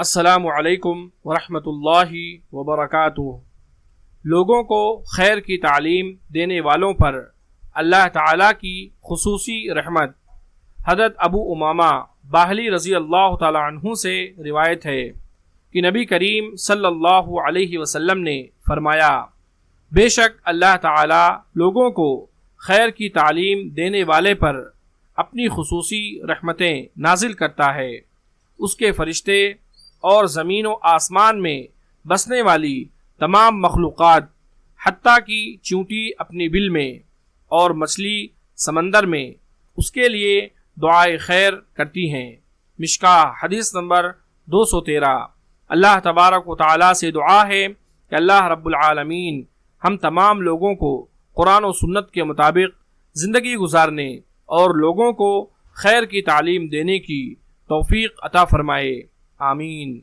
السلام علیکم ورحمۃ اللہ وبرکاتہ۔ لوگوں کو خیر کی تعلیم دینے والوں پر اللہ تعالیٰ کی خصوصی رحمت۔ حضرت ابو امامہ باہلی رضی اللہ تعالیٰ عنہ سے روایت ہے کہ نبی کریم صلی اللہ علیہ وسلم نے فرمایا، بے شک اللہ تعالیٰ لوگوں کو خیر کی تعلیم دینے والے پر اپنی خصوصی رحمتیں نازل کرتا ہے۔ اس کے فرشتے اور زمین و آسمان میں بسنے والی تمام مخلوقات، حتیٰ کہ چیونٹی اپنی بل میں اور مچھلی سمندر میں اس کے لیے دعائے خیر کرتی ہیں۔ مشکاہ حدیث نمبر 213۔ اللہ تبارک و تعالیٰ سے دعا ہے کہ اللہ رب العالمین ہم تمام لوگوں کو قرآن و سنت کے مطابق زندگی گزارنے اور لوگوں کو خیر کی تعلیم دینے کی توفیق عطا فرمائے، آمین۔